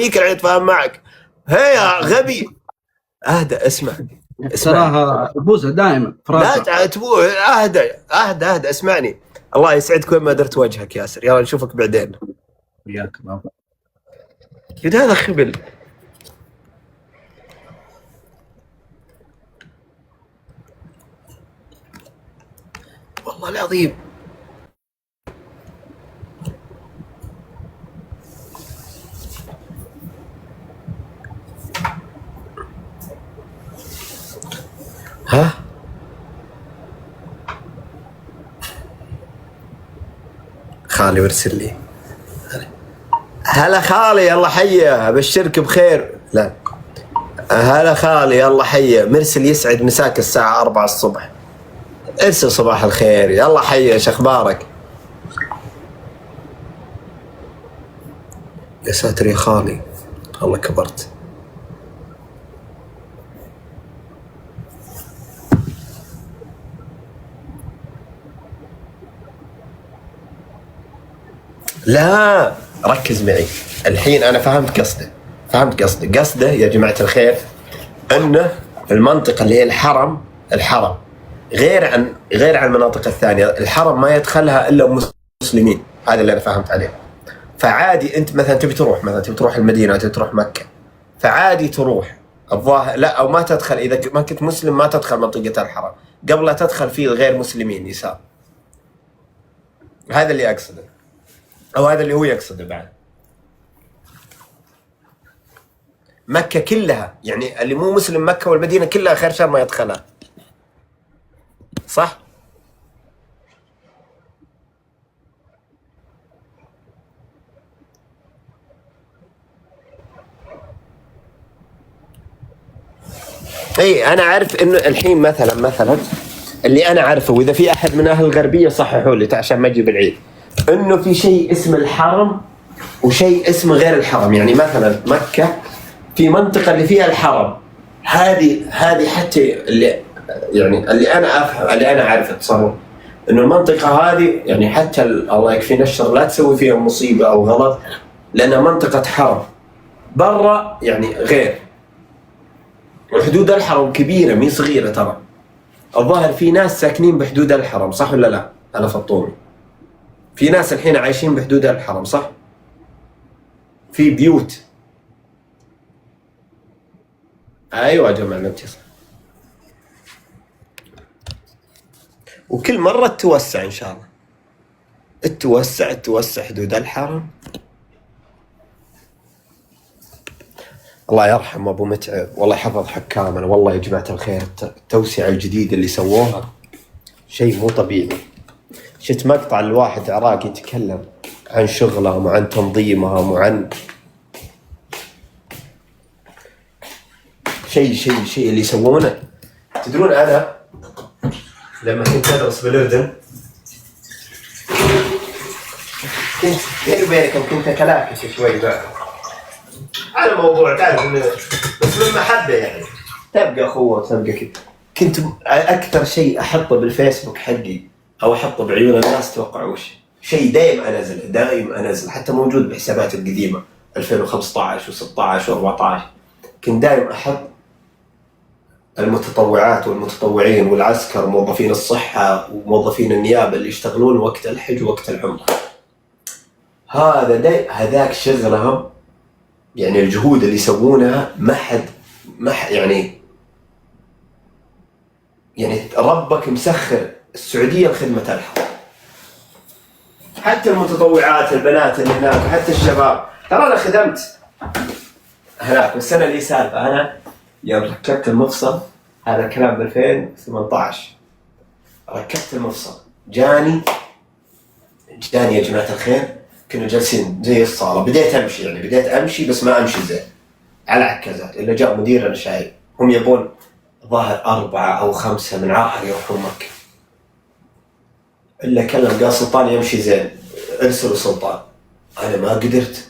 فيك العين اتفاهم معك. هيا غبي اهدى. اسمع تراها بوزة دائما لا تبوه. اهدى اسمعني. الله يسعدك وين ما درت وجهك ياسر. يلا نشوفك بعدين. وياك بابا. يد هذا خبل. والله العظيم. ها خالي ارسل لي. هلا خالي يلا حيه ابشرك بخير. لا هلا خالي يلا حيه. مرسل يسعد مساك الساعة 4 الصبح. ارسل صباح الخير يلا حيه. ايش اخبارك؟ يا ساتر يا خالي والله كبرت. لا ركز معي الحين. انا فهمت قصده يا جماعة الخير انه المنطقة اللي هي الحرم غير عن المناطق الثانية. الحرم ما يدخلها الا مسلمين. هذا اللي انا فهمت عليه. فعادي انت مثلا تبي تروح المدينة، تبي تروح مكة، فعادي تروح الظاهر. لا او ما تدخل اذا ما كنت مسلم، ما تدخل منطقة الحرم قبل لا تدخل فيه الغير مسلمين يسار. هذا اللي اقصده، او هذا اللي هو يقصده. بعد مكة كلها يعني اللي مو مسلم مكة والمدينة كلها خير شر ما يدخلها. صح؟ اي انا عارف انه الحين مثلا اللي انا عارفه، واذا في احد من اهل الغربية صححوا لي عشان ما اجيب العيد، انه في شيء اسمه الحرم وشيء اسمه غير الحرم. يعني مثلا مكة في منطقة اللي فيها الحرم، هذه حتى اللي انا افهم، اللي انا عارف اتصور انه المنطقة هذه يعني حتى الله يكفينا الشر لا تسوي فيها مصيبة او غلط، لانها منطقة حرم. برا يعني غير. وحدود الحرم كبيرة مي صغيرة ترى. الظاهر في ناس ساكنين بحدود الحرم، صح ولا لا؟ انا فطومي في ناس الحين عايشين بحدود الحرم، صح؟ في بيوت. ايوه يا جماعة نتصل. وكل مرة توسع ان شاء الله. توسع حدود الحرم. الله يرحم ابو متعب والله يحفظ حكامنا. والله يا جماعة الخير التوسعة الجديدة اللي سووها شيء مو طبيعي. شفت مقطع الواحد عراقي يتكلم عن شغلهم وعن تنظيمهم وعن شيء اللي يسوونه. تدرون انا لما كنت ادرس بالاردن كنت بيني وبينكم كنت اكلاكس شوي بقى على موضوع تعرف انه بس من محبه يعني تبقى اخوه تبقى كذا. كنت اكثر شيء احطه بالفيسبوك حقي او احطه بعيون الناس توقع وش شيء دائم انزل حتى موجود بحساباتي القديمه 2015 و16 و14. كنت دائم احط المتطوعات والمتطوعين والعسكر وموظفين الصحه وموظفين النيابه اللي يشتغلون وقت الحج ووقت العمره. هذاك شغلهم يعني الجهود اللي يسوونها ما حد يعني ربك مسخر السعودية لخدمة الحرم. حتى المتطوعات البنات اللي هناك حتى الشباب. ترى أنا خدمت هناك والسنة اللي سالفة أنا يوم ركبت المفصل. هذا الكلام ب 2018 ركبت المفصل. جاني يا جماعة الخير كنا جالسين زي الصالة. بديت أمشي بس ما أمشي زين على عكازات. إلا جاء مدير أنا شايف هم يبون ظاهر 4 أو 5 من عاهل يروحون مكة. إلا كلم قال سلطان يمشي زين ارسلوا سلطان. أنا ما قدرت